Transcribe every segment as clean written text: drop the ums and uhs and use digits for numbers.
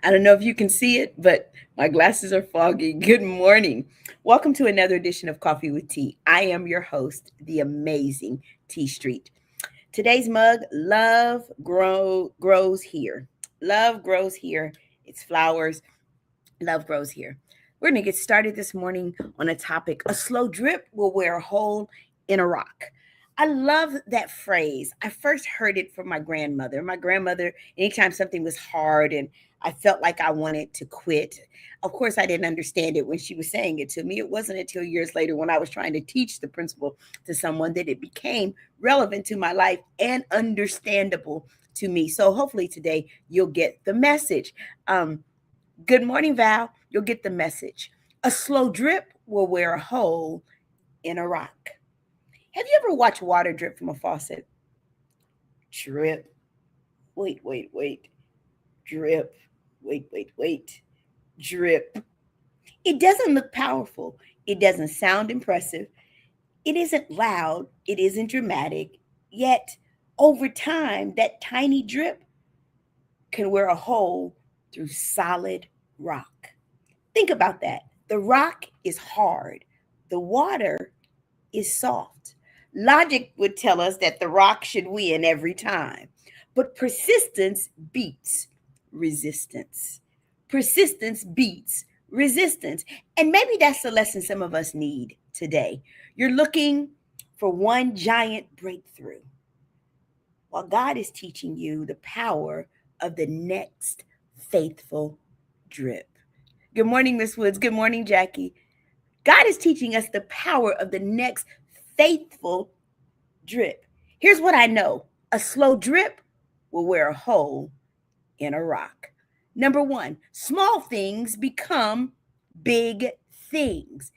I don't know if you can see it, but my glasses are foggy. Good morning. Welcome to another edition of Coffee with Tea. I am your host, the amazing T Street. Today's mug, grows here. Love grows here. It's flowers. Love grows here. We're going to get started this morning on a topic. A slow drip will wear a hole in a rock. I love that phrase. I first heard it from my grandmother. My grandmother, anytime something was hard and I felt like I wanted to quit, of course, I didn't understand it when she was saying it to me. It wasn't until years later when I was trying to teach the principle to someone that it became relevant to my life and understandable to me. So hopefully today you'll get the message. Good morning, Val. You'll get the message. A slow drip will wear a hole in a rock. Have you ever watched water drip from a faucet? Drip. Wait. Drip. Wait. Drip. It doesn't look powerful. It doesn't sound impressive. It isn't loud. It isn't dramatic. Yet, over time, that tiny drip can wear a hole through solid rock. Think about that. The rock is hard, the water is soft. Logic would tell us that the rock should win every time, but persistence beats resistance. Persistence beats resistance. And maybe that's the lesson some of us need today. You're looking for one giant breakthrough, while God is teaching you the power of the next faithful drip. Good morning, Miss Woods. Good morning, Jackie. God is teaching us the power of the next faithful drip. Here's what I know: a slow drip will wear a hole in a rock. Number one, small things become big things.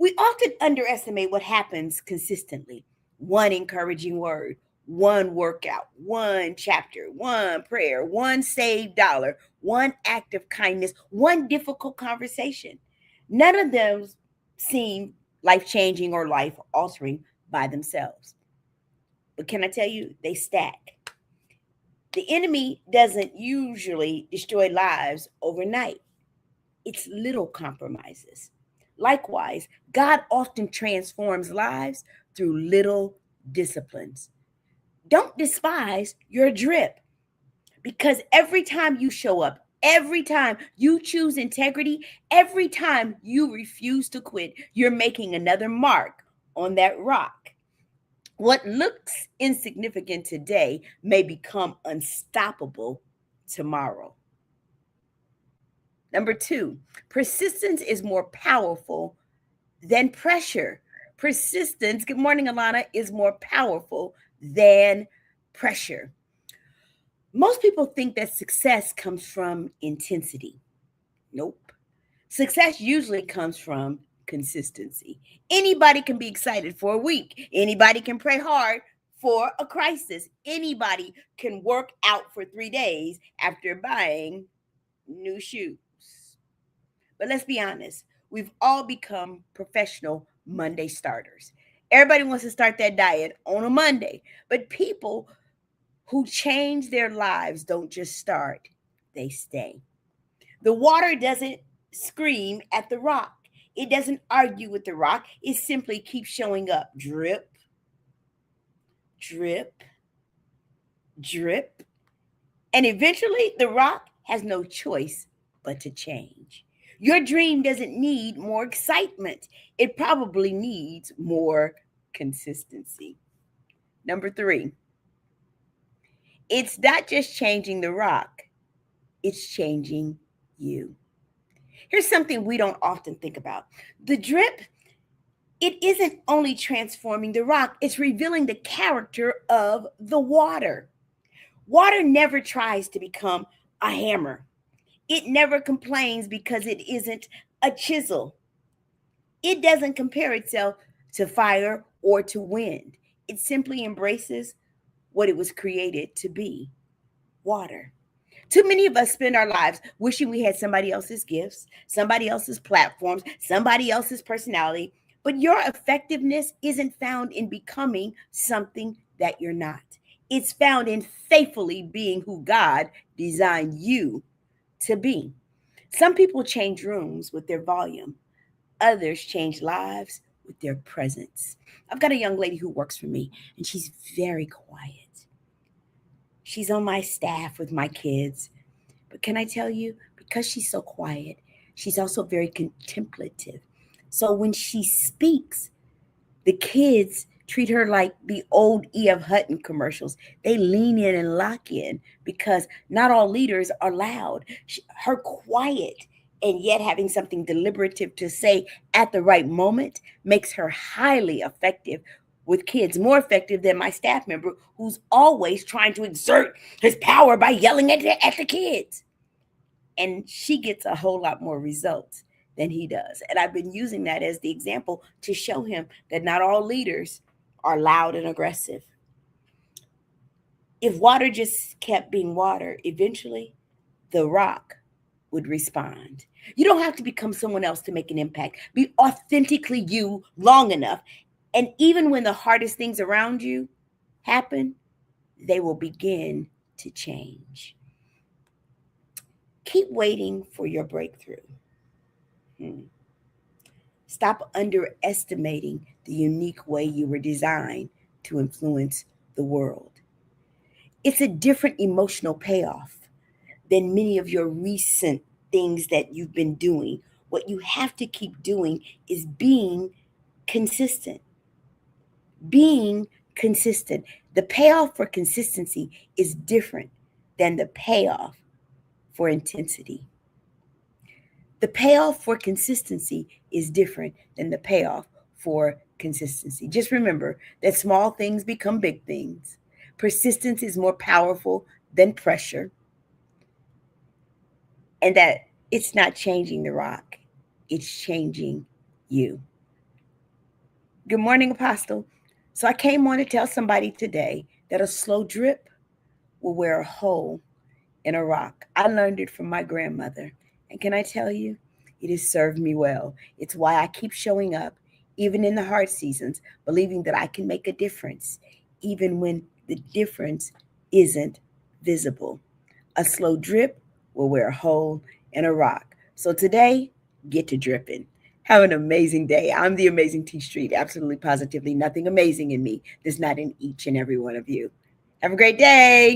We often underestimate what happens consistently. One encouraging word, one workout, one chapter, one prayer, one saved dollar, one act of kindness, one difficult conversation. None of them seem life changing or life altering by themselves. But can I tell you, they stack. The enemy doesn't usually destroy lives overnight, it's little compromises. Likewise, God often transforms lives through little disciplines. Don't despise your drip, because every time you show up, every time you choose integrity, every time you refuse to quit, you're making another mark on that rock. What looks insignificant today may become unstoppable tomorrow. Number two, persistence is more powerful than pressure. Persistence, good morning, Alana, is more powerful than pressure. Most people think that success comes from intensity. Nope. Success usually comes from consistency. Anybody can be excited for a week. Anybody can pray hard for a crisis. Anybody can work out for 3 days after buying new shoes. But let's be honest, we've all become professional Monday starters. Everybody wants to start that diet on a Monday, but people who change their lives don't just start, they stay. The water doesn't scream at the rock. It doesn't argue with the rock. It simply keeps showing up. Drip, drip, drip. And eventually the rock has no choice but to change. Your dream doesn't need more excitement. It probably needs more consistency. Number three, it's not just changing the rock, it's changing you. Here's something we don't often think about. The drip, it isn't only transforming the rock, it's revealing the character of the water. Water never tries to become a hammer. It never complains because it isn't a chisel. It doesn't compare itself to fire or to wind. It simply embraces what it was created to be: water. Too many of us spend our lives wishing we had somebody else's gifts, somebody else's platforms, somebody else's personality, but your effectiveness isn't found in becoming something that you're not. It's found in faithfully being who God designed you to be. Some people change rooms with their volume. Others change lives with their presence. I've got a young lady who works for me, and she's very quiet. She's on my staff with my kids. But can I tell you, because she's so quiet, she's also very contemplative. So when she speaks, the kids treat her like the old E.F. Hutton commercials. They lean in and lock in because not all leaders are loud. Her quiet and yet having something deliberative to say at the right moment makes her highly effective with kids, more effective than my staff member who's always trying to exert his power by yelling at the kids. And she gets a whole lot more results than he does. And I've been using that as the example to show him that not all leaders are loud and aggressive. If water just kept being water, eventually the rock would respond. You don't have to become someone else to make an impact. Be authentically you long enough. And even when the hardest things around you happen, they will begin to change. Keep waiting for your breakthrough. Stop underestimating the unique way you were designed to influence the world. It's a different emotional payoff than many of your recent things that you've been doing. What you have to keep doing is being consistent. Being consistent. The payoff for consistency is different than the payoff for intensity. The payoff for consistency is different than the payoff for consistency. Just remember that small things become big things. Persistence is more powerful than pressure. And that it's not changing the rock, it's changing you. Good morning, Apostle. So I came on to tell somebody today that a slow drip will wear a hole in a rock. I learned it from my grandmother. And can I tell you, it has served me well. It's why I keep showing up, even in the hard seasons, believing that I can make a difference, even when the difference isn't visible. A slow drip will wear a hole in a rock. So today, get to dripping. Have an amazing day. I'm the amazing T Street. Absolutely, positively, nothing amazing in me. There's not in each and every one of you. Have a great day.